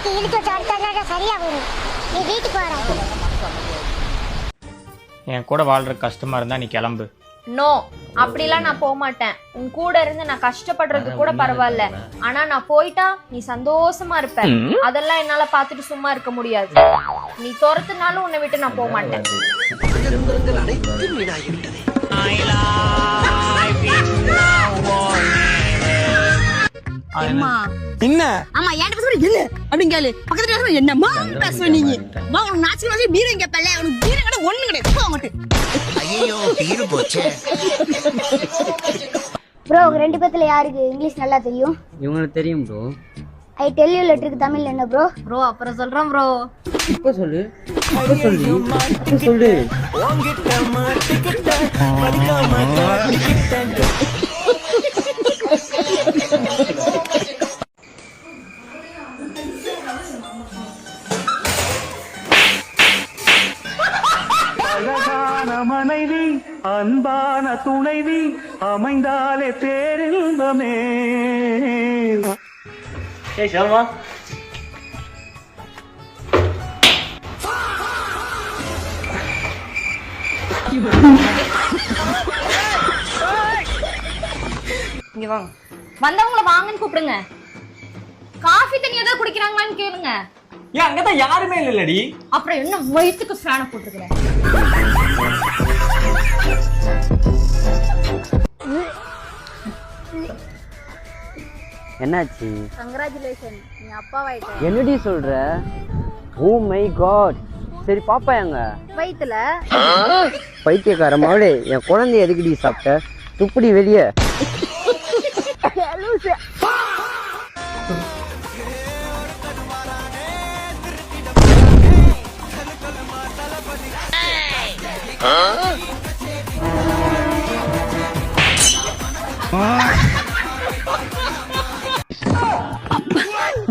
எதுக்கு இழுத்து வச்சு அடுத்த சரியா வரும். நீ வீட்டுக்கு வர. என் கூட வாழ்ற கஷ்டமா இருந்தா நீ கிளம்பு. நோ, அப்படிலாம் நான் போக மாட்டேன். உன் கூட இருந்து நான் கஷ்டப்படுறது கூட பரவாயில்ல, ஆனா நான் போயிட்டா நீ சந்தோஷமா இருப்ப. அதெல்லாம் என்னால பாத்துட்டு சும்மா இருக்க முடியாது. நீ துரத்துனாலும் உன்னை விட்டு நான் போக மாட்டேன். என்ன ஆமா ஏன் பேசுற என்ன அப்படிங்க கேளு பக்கத்துல பேசுற என்னம்மா பேசுற நீங்க வா உனக்கு நாச்சி நாச்சி பீரோ கேப்பல உனக்கு பீரோ கடை ஒண்ணு கிடையாது போ அங்கட்டு. ஐயோ பீரோ போச்சே. ப்ரோ ரெண்டு பேத்துல யாருக்கு இங்கிலீஷ் நல்லா தெரியும்? இவங்களுக்கு தெரியும் ப்ரோ. ஐ டெல் யூ லெட்டருக்கு தமிழ் என்ன ப்ரோ? ப்ரோ அப்புறம் சொல்றேன் ப்ரோ. இப்ப சொல்லு இப்ப சொல்லு. அழகான மனைவி அன்பான துணைவி அமைந்தாலே பேரின்பமே. ஷர்மா இங்க வாங்க. வந்தவங்கள வாங்கன்னு கூப்பிடுங்க. காஃபி தண்ணி ஏதாவது குடிக்கிறாங்களான்னு கேளுங்க. ஏன் அங்கதான் யாருமே இல்லடி. அப்புறம் என்ன வயிற்றுக்கு ஃபேனை போட்டுக்கிறேன். என்னாச்சு? கங்க்ராச்சுலேஷன், நீ அப்பாவாயிட்ட. என்னடி சொல்ற? Oh my god. சரி பாப்பா எங்க? வயித்துல. பைத்தியக்கார மவளே, என் குழந்தைய எதுக்குடி சாப்பிட்ட? துப்புடி வெளியே.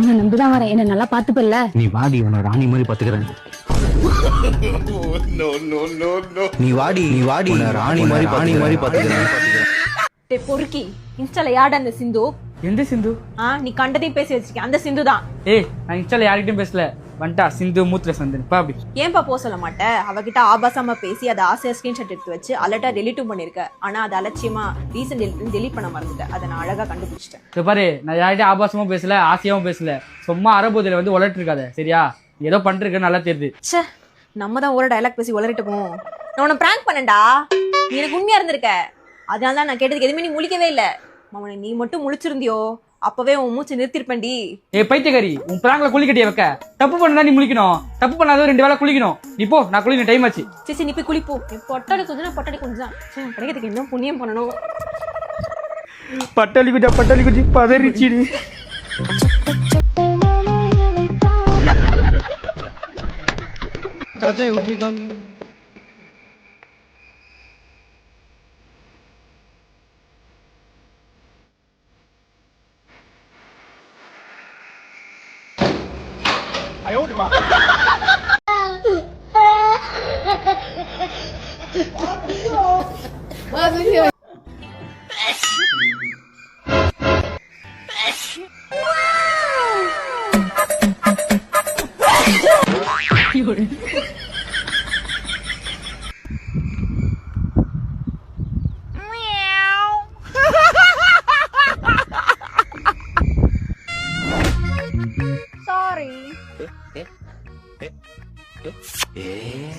உன்னை நம்பிதான் வரேன், என்ன நல்லா பாத்துப்பல்ல. நீ வாடி, உன்னை ராணி மாதிரி பாத்துக்கிறேன். நீ வாடி உன்னை ராணி மாதிரி பாத்துக்கிறேன். டேய் பொறுக்கி, இன்ஸ்டால யாட அந்த சிந்து? எந்த சிந்து? நீ கண்டதையும் பேசி வச்சிருக்க அந்த சிந்து தான். ஏய் நான் இன்ஸ்டால யார்கிட்டயும் பேசல. வந்துட்டா சிந்து மூத்திர சந்தன் பா. அப்படி ஏன்பா போக சொல்ல மாட்டேன்? அவகிட்ட ஆபாசமா பேசி அதை ஆசையா ஸ்கிரீன்ஷாட் எடுத்து வச்சு அலர்ட்டா டெலிட்டும் பண்ணிருக்க. ஆனா அது அலட்சியமா ரீசன்ட் டெலிட் பண்ண மறந்துட்டேன். அதை நான் அழகா கண்டுபிடிச்சிட்டேன். இப்போ பாரு, நான் யார்கிட்டயும் ஆபாசமும் பேசல, ஆசையாவும் பேசல. சும்மா அரபோதில வந்து உலட்டு இருக்காத சரியா? ஏதோ பண்றதுக்கு நல்லா தெரியுது. ச்சே, நம்ம தான் ஒரு டயலாக் பேசி உளறிட்டோம். நான் உன்னை பிராங்க் பண்ணேன்டா, நீ எனக்கு உண்மையா இருந்திருக்க. அதனால தான் நான் கேட்டதுக்கு எதுவுமே நீ முழிக்கவே இல்லை. மவனை நீ மட்டும் முழிச்சிருந்தியோ அப்பவே உன் மூச்சு நிறுத்திருப்பேன்டி. ஏ பைத்தியக்காரி, உன் பிராங்க்ல குளிக்கட்டிய வைக்க. தப்பு பண்ணா நீ முழிக்கணும், தப்பு பண்ணாத 2 வேளை குளிக்கணும். நீ போ, நான் குளிக்க டைம் ஆச்சு. சரி நீ போய் குளிப்போ. பொட்டாடி கொஞ்சம் பொட்டாடி கொஞ்சம் கிடைக்கிறதுக்கு என்ன புண்ணியம் பண்ணணும். பட்டாளி குட்டி பதறிச்சிடு.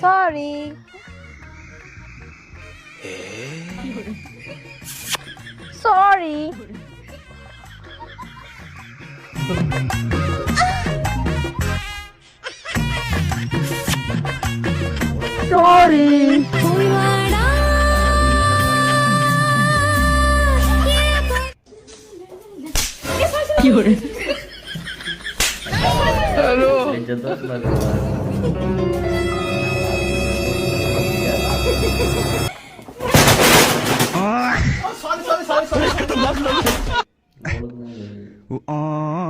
Sorry. Sorry. Sorry. Hello. Sorry.